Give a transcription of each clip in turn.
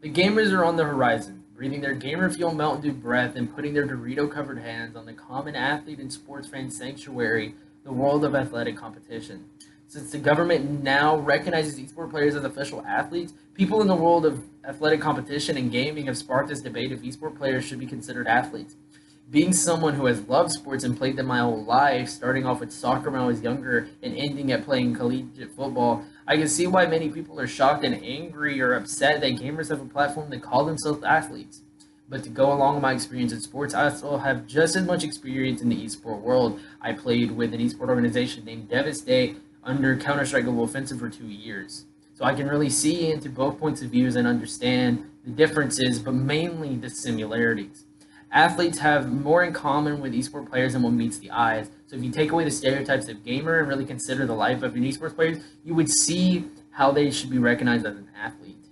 The gamers are on the horizon, breathing their gamer-fuel Mountain Dew breath and putting their Dorito-covered hands on the common athlete and sports fan sanctuary, the world of athletic competition. Since the government now recognizes esports players as official athletes, people in the world of athletic competition and gaming have sparked this debate if esports players should be considered athletes. Being someone who has loved sports and played them my whole life, starting off with soccer when I was younger and ending at playing collegiate football, I can see why many people are shocked and angry or upset that gamers have a platform to call themselves athletes. But to go along with my experience in sports, I also have just as much experience in the esport world. I played with an esport organization named Devastate under Counter-Strike Global Offensive for 2 years. So I can really see into both points of views and understand the differences, but mainly the similarities. Athletes have more in common with esports players than what meets the eyes. So if you take away the stereotypes of gamer and really consider the life of an esports player, you would see how they should be recognized as an athlete.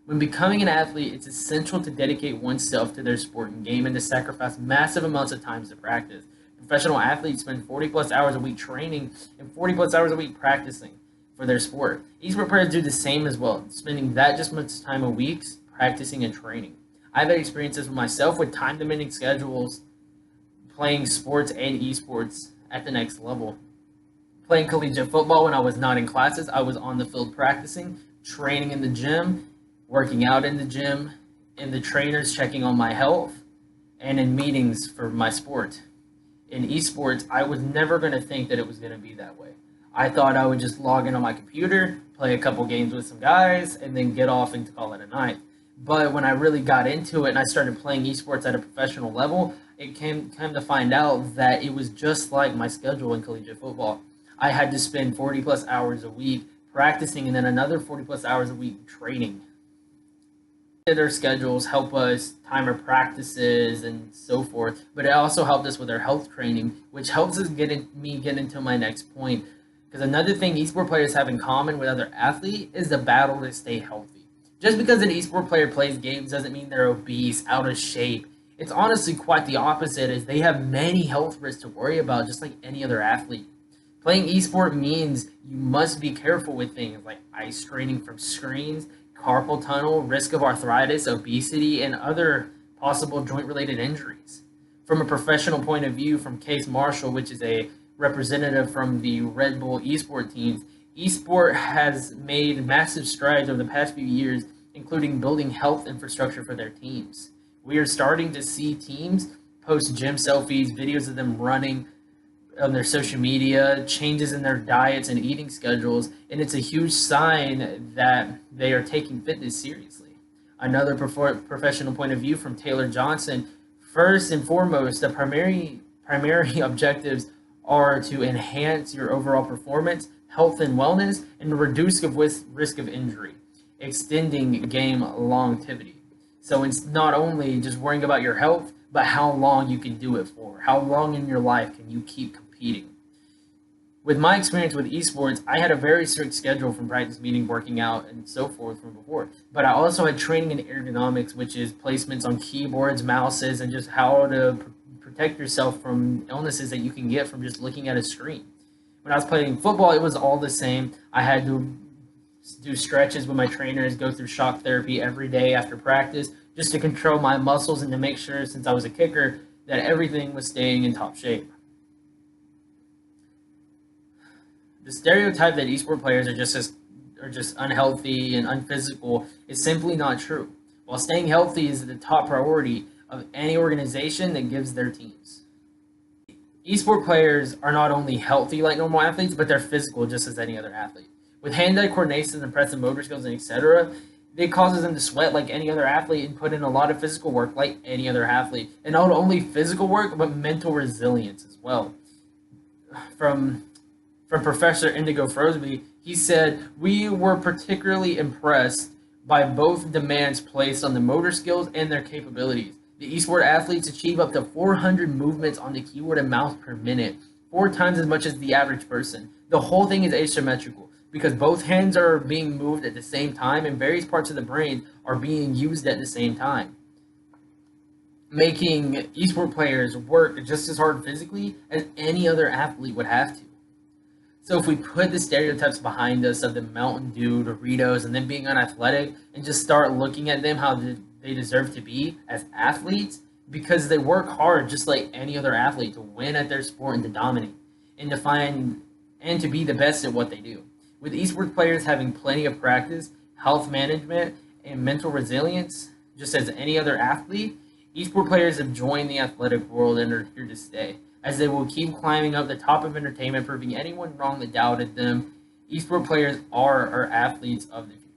When becoming an athlete, it's essential to dedicate oneself to their sport and game and to sacrifice massive amounts of time to practice. Professional athletes spend 40 plus hours a week training and 40 plus hours a week practicing for their sport. Esports players do the same as well, spending that just much time a week practicing and training. I've had experiences with myself with time demanding schedules, playing sports and esports at the next level. Playing collegiate football when I was not in classes, I was on the field practicing, training in the gym, working out in the gym, and the trainers checking on my health, and in meetings for my sport. In esports, I was never going to think that it was going to be that way. I thought I would just log in on my computer, play a couple games with some guys, and then get off and call it a night. But when I really got into it and I started playing esports at a professional level, it came to find out that it was just like my schedule in collegiate football. I had to spend 40 plus hours a week practicing and then another 40 plus hours a week training. Their schedules help us time our practices and so forth, but it also helped us with our health training, which helps us get into my next point. Because another thing esport players have in common with other athletes is the battle to stay healthy. Just because an esport player plays games doesn't mean they're obese, out of shape. It's honestly quite the opposite, as they have many health risks to worry about, just like any other athlete. Playing esport means you must be careful with things like eye straining from screens, carpal tunnel, risk of arthritis, obesity, and other possible joint-related injuries. From a professional point of view, from Case Marshall, which is a representative from the Red Bull esport teams, esport has made massive strides over the past few years, including building health infrastructure for their teams. We are starting to see teams post gym selfies, videos of them running on their social media, changes in their diets and eating schedules, and it's a huge sign that they are taking fitness seriously. Another professional point of view from Taylor Johnson, first and foremost, the primary objectives are to enhance your overall performance, health and wellness, and reduce risk of injury, extending game longevity. So it's not only just worrying about your health, but how long you can do it for. How long in your life can you keep competing? With my experience with esports, I had a very strict schedule from practice, meeting, working out, and so forth from before. But I also had training in ergonomics, which is placements on keyboards, mouses, and just how to protect yourself from illnesses that you can get from just looking at a screen. When I was playing football, it was all the same. I had to do stretches with my trainers, go through shock therapy every day after practice, just to control my muscles and to make sure, since I was a kicker, that everything was staying in top shape. The stereotype that esport players are just unhealthy and unphysical is simply not true. While staying healthy is the top priority of any organization that gives their teams. Esport players are not only healthy like normal athletes, but they're physical just as any other athlete. With hand-eye coordination and press and motor skills and etc., it causes them to sweat like any other athlete and put in a lot of physical work like any other athlete. And not only physical work, but mental resilience as well. From Professor Indigo Frosby, he said, "We were particularly impressed by both demands placed on the motor skills and their capabilities. The esport athletes achieve up to 400 movements on the keyboard and mouse per minute, 4 times as much as the average person. The whole thing is asymmetrical because both hands are being moved at the same time and various parts of the brain are being used at the same time, making esport players work just as hard physically as any other athlete would have to." So if we put the stereotypes behind us of the Mountain Dew, Doritos, and then being unathletic, and just start looking at them how they deserve to be as athletes, because they work hard just like any other athlete to win at their sport and to dominate, and to find and to be the best at what they do. With esports players having plenty of practice, health management, and mental resilience, just as any other athlete, esports players have joined the athletic world and are here to stay, as they will keep climbing up the top of entertainment, proving anyone wrong that doubted them. Esports players are our athletes of the future.